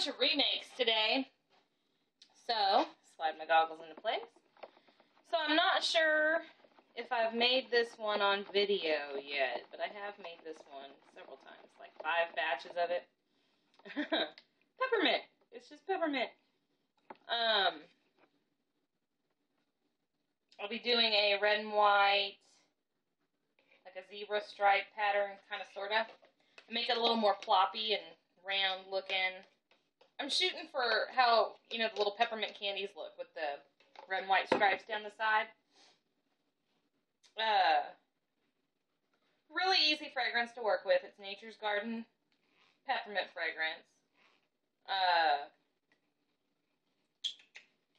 bunch of remakes today. So, slide my goggles into place. So I'm not sure if I've made this one on video yet, but I have made this one several times, like 5 batches of it. Peppermint. It's just peppermint. I'll be doing a red and white, like a zebra stripe pattern, kind of, sort of. Make it a little more ploppy and round looking. I'm shooting for how, you know, the little peppermint candies look with the red and white stripes down the side. Really easy fragrance to work with. It's Nature's Garden peppermint fragrance.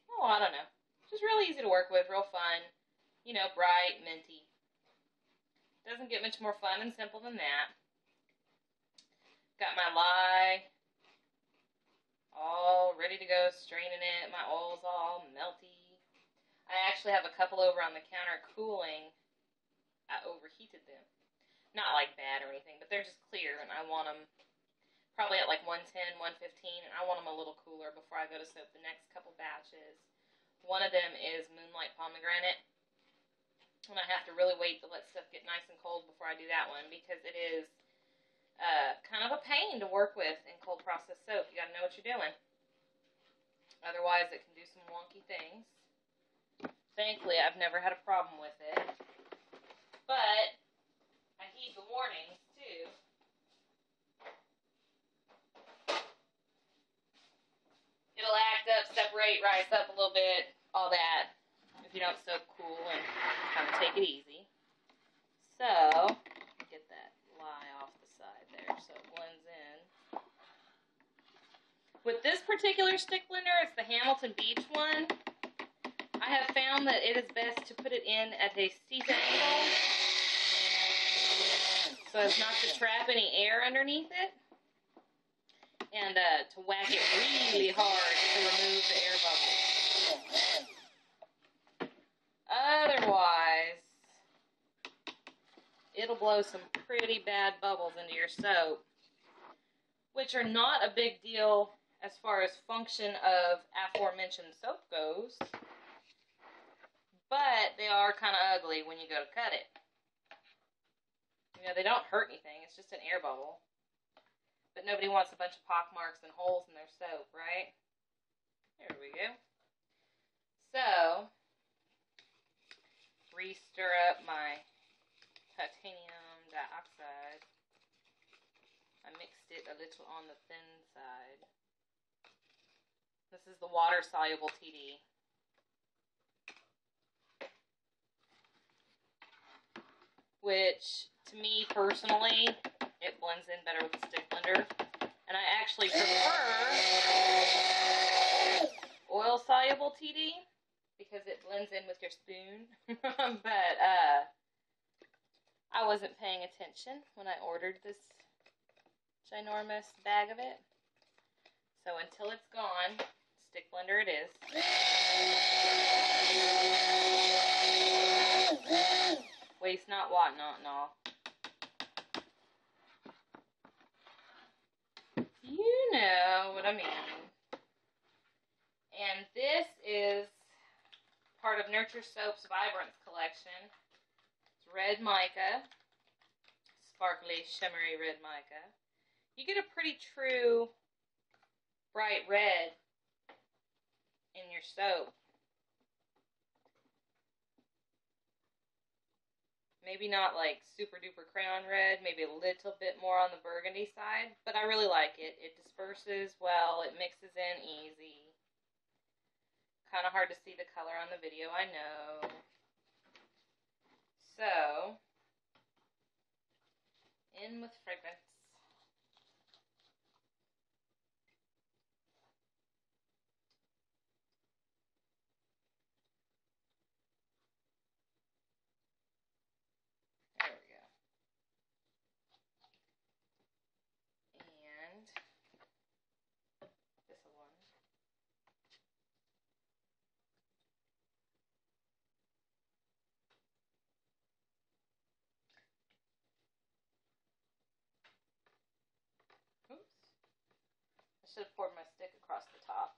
Oh, I don't know. Just really easy to work with, real fun. You know, bright, minty. Doesn't get much more fun and simple than that. Got my lye all ready to go, straining it. My oil's all melty. I actually have a couple over on the counter cooling. I overheated them. Not like bad or anything, but they're just clear, and I want them probably at like 110, 115, and I want them a little cooler before I go to soak the next couple batches. One of them is Moonlight Pomegranate, and I have to really wait to let stuff get nice and cold before I do that one, because it is kind of a pain to work with in cold process soap. You gotta know what you're doing. Otherwise, it can do some wonky things. Thankfully, I've never had a problem with it. But I heed the warnings, too. It'll act up, separate, rise up a little bit, all that, if you don't soak cool and kind of take it easy. So, get that lye off the side there so it blends in. With this particular stick blender, it's the Hamilton Beach one. I have found that it is best to put it in at a seat angle so as not to trap any air underneath it, and to whack it really hard to remove the air bubbles. Otherwise, it'll blow some pretty bad bubbles into your soap, which are not a big deal as far as function of aforementioned soap goes, but they are kind of ugly when you go to cut it. You know, they don't hurt anything, it's just an air bubble. But nobody wants a bunch of pock marks and holes in their soap, right? There we go. So, re-stir up my titanium dioxide. I mixed it a little on the thin side. This is the water-soluble TD. Which, to me personally, it blends in better with the stick blender. And I actually prefer oil-soluble TD because it blends in with your spoon. But I wasn't paying attention when I ordered this ginormous bag of it. So until it's gone, stick blender it is. Waste not, want not, and all. You know what I mean. And this is part of Nurture Soap's Vibrance collection. It's red mica, sparkly, shimmery red mica. You get a pretty true bright red in your soap. Maybe not like super duper crayon red, maybe a little bit more on the burgundy side, but I really like it. It disperses well, it mixes in easy. Kind of hard to see the color on the video, I know. So, in with fragrance. There we go. And this one. should have poured my stick across the top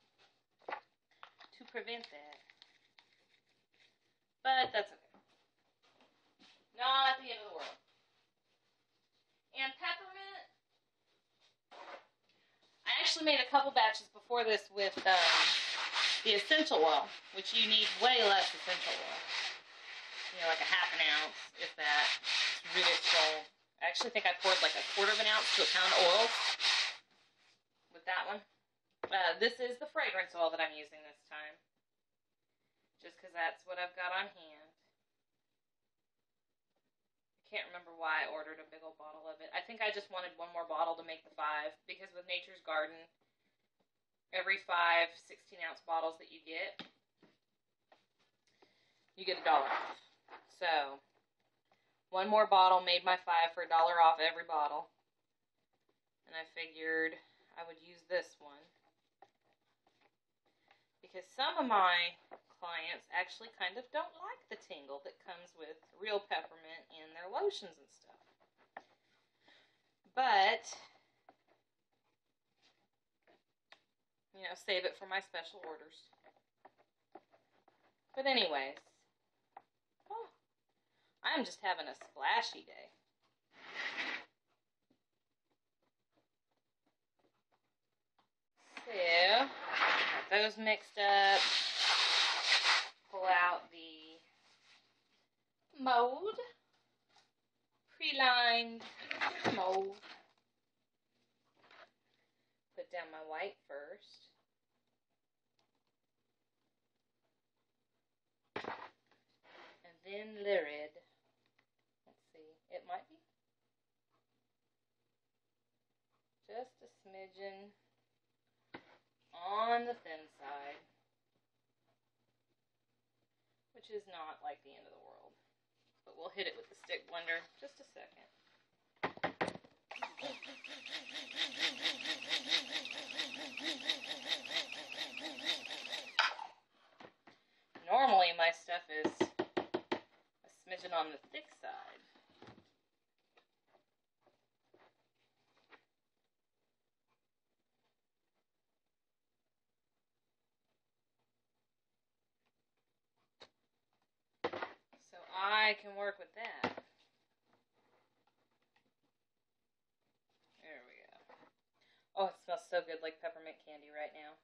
to prevent that. But that's okay. Not the end of the world. And peppermint, I actually made a couple batches before this with the essential oil, which you need way less essential oil. You know, like a half an ounce, if that. It's really strong. I actually think I poured like 1/4 of an ounce to a pound of oil with that one. This is the fragrance oil that I'm using this time, just because that's what I've got on hand. I can't remember why I ordered a big old bottle of it. I think I just wanted one more bottle to make the 5, because with Nature's Garden, every 5 16-ounce bottles that you get $1 off. So, one more bottle made my 5 for $1 off every bottle. And I figured I would use this one, because some of my clients actually kind of don't like the tingle that comes with real peppermint in their lotions and stuff. But, you know, save it for my special orders. But anyways, oh, I'm just having a splashy day. So, got those mixed up. Pull out the mold, pre-lined mold. Put down my white first. And then Lyrid. Let's see, it might be just a smidgen on the thin side, which is not like the end of the world. But we'll hit it with the stick blender just a second. Normally my stuff is a smidgen on the thick side. So I can work with that. There we go. Oh, it smells so good, like peppermint candy right now.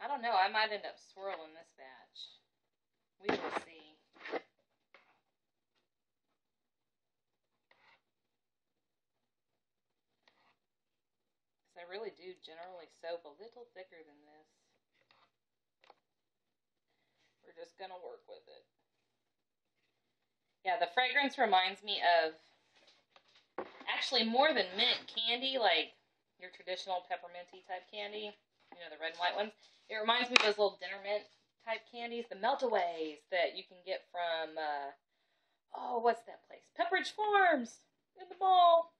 I don't know, I might end up swirling this batch. We will see. Because I really do generally soap a little thicker than this. We're just going to work with it. Yeah, the fragrance reminds me of, actually more than mint candy, like your traditional pepperminty type candy, you know, the red and white ones. It reminds me of those little dinner mint type candies, the melt-aways that you can get from, oh, what's that place? Pepperidge Farms in the mall.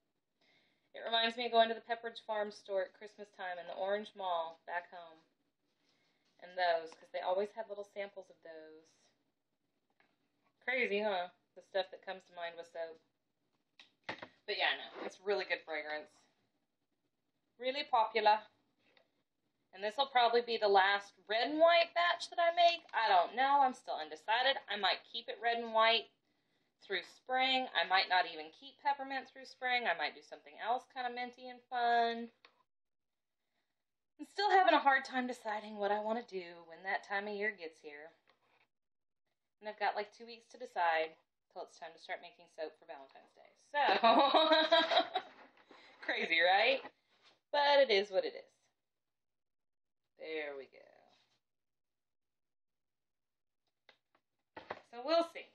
It reminds me of going to the Pepperidge Farms store at Christmas time in the Orange Mall back home. And those, because they always had little samples of those. Crazy, huh? The stuff that comes to mind with soap. But yeah, no, it's really good fragrance. Really popular. And this will probably be the last red and white batch that I make. I don't know. I'm still undecided. I might keep it red and white through spring. I might not even keep peppermint through spring. I might do something else kind of minty and fun. I'm still having a hard time deciding what I want to do when that time of year gets here. And I've got like 2 weeks to decide till it's time to start making soap for Valentine's Day. So, crazy, right? But it is what it is. There we go. So we'll see.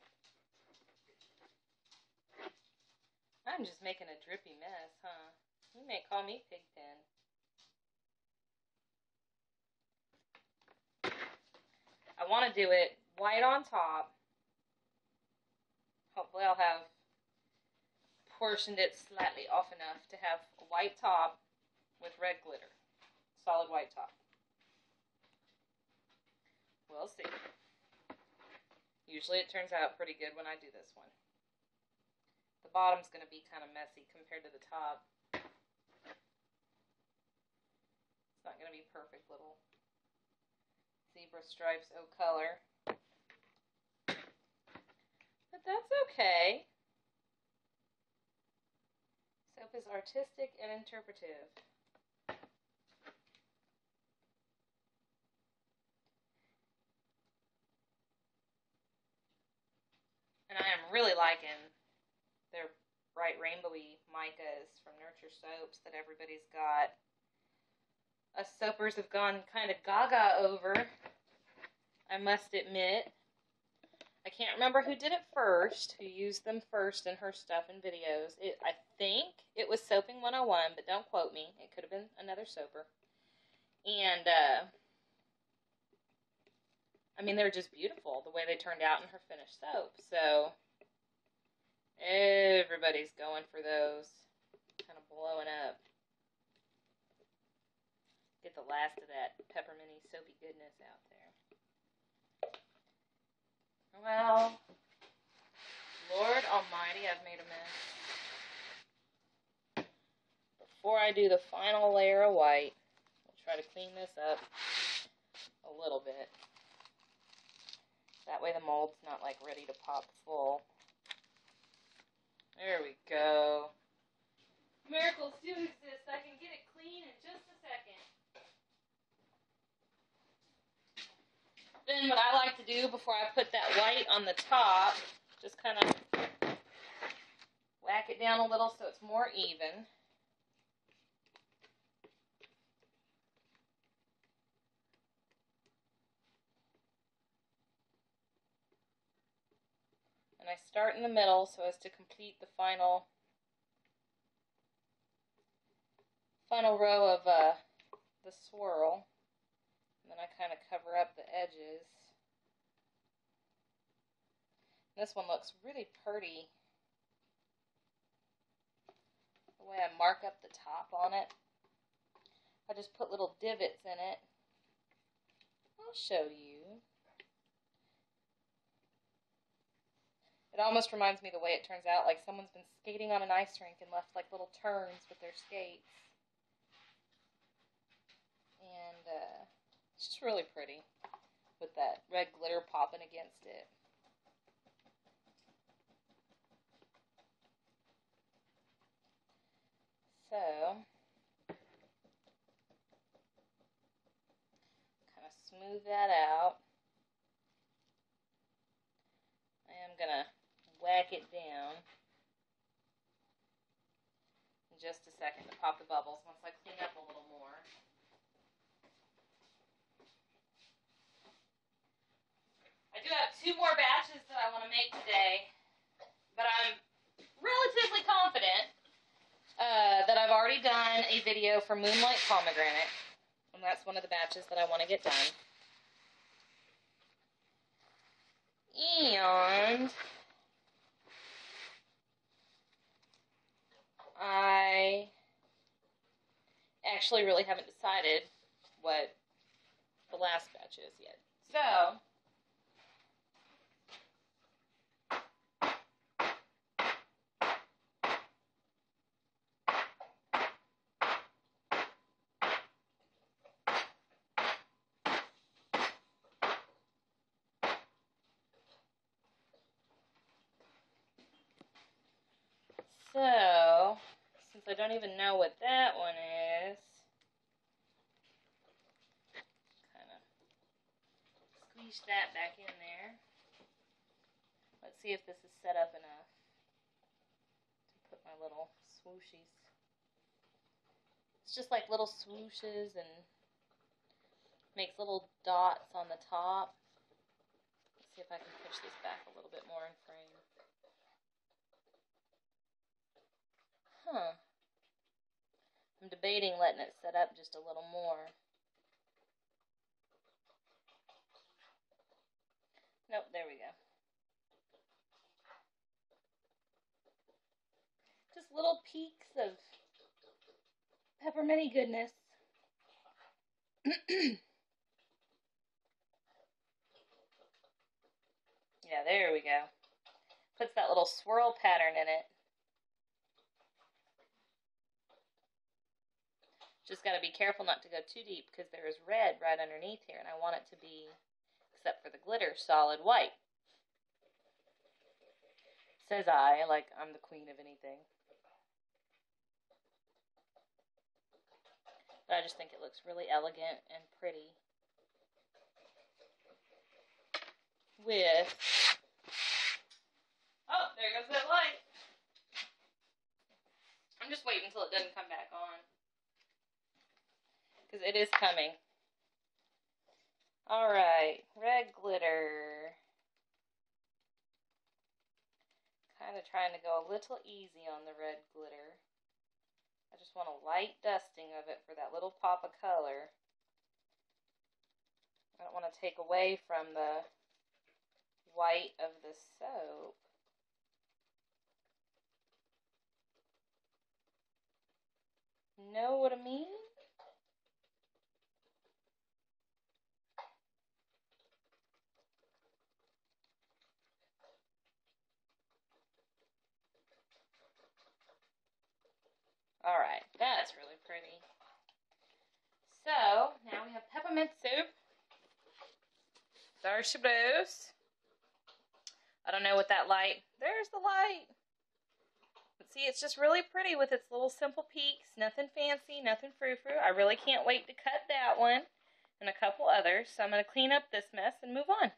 I'm just making a drippy mess, huh? You may call me Pigpen. I want to do it white on top. Hopefully I'll have portioned it slightly off enough to have a white top with red glitter. Solid white top. We'll see. Usually it turns out pretty good when I do this one. The bottom's going to be kind of messy compared to the top. It's not going to be perfect little zebra stripes color. But that's okay. Soap is artistic and interpretive. And I am really liking their bright rainbowy micas from Nurture Soaps that everybody's got. Us soapers have gone kind of gaga over, I must admit. I can't remember who did it first, who used them first in her stuff and videos. I think it was Soaping 101, but don't quote me. It could have been another soaper. And, I mean, they're just beautiful, the way they turned out in her finished soap. So, everybody's going for those. Kind of blowing up. Get the last of that pepperminty soapy goodness out there. Well, Lord Almighty, I've made a mess. Before I do the final layer of white, we'll try to clean this up a little bit. That way the mold's not like ready to pop full. There we go. Miracles do exist. I can get it clean in just a second. Then what I like to do before I put that white on the top, just kind of whack it down a little so it's more even. And I start in the middle so as to complete the final row of the swirl. And then I kind of cover up the edges. This one looks really pretty. The way I mark up the top on it. I just put little divots in it. I'll show you. It almost reminds me the way it turns out, like someone's been skating on an ice rink and left like little turns with their skates. And it's just really pretty with that red glitter popping against it. So, kind of smooth that out. I am going to whack it down in just a second to pop the bubbles once I clean up a little more. I do have 2 more batches that I want to make today, but I'm relatively confident that I've already done a video for Moonlight Pomegranate, and that's one of the batches that I want to get done. And I actually really haven't decided what the last batch is yet. So, since I don't even know what that one is, kind of squeeze that back in there. Let's see if this is set up enough to put my little swooshies. It's just like little swooshes and makes little dots on the top. Let's see if I can push this back a little bit more in frame. Huh. I'm debating letting it set up just a little more. Nope, there we go. Just little peaks of pepperminty goodness. Yeah, there we go. Puts that little swirl pattern in it. Just got to be careful not to go too deep because there is red right underneath here, and I want it to be, except for the glitter, solid white. Says I, like I'm the queen of anything. But I just think it looks really elegant and pretty with... Oh, there goes that light. I'm just waiting until it doesn't come back on. Because it is coming. Alright, red glitter. Kind of trying to go a little easy on the red glitter. I just want a light dusting of it for that little pop of color. I don't want to take away from the white of the soap. Know what I mean? Alright, that's really pretty. So, now we have peppermint soup. There she goes. I don't know what that light... There's the light. But see, it's just really pretty with its little simple peaks. Nothing fancy, nothing frou-frou. I really can't wait to cut that one and a couple others. So I'm going to clean up this mess and move on.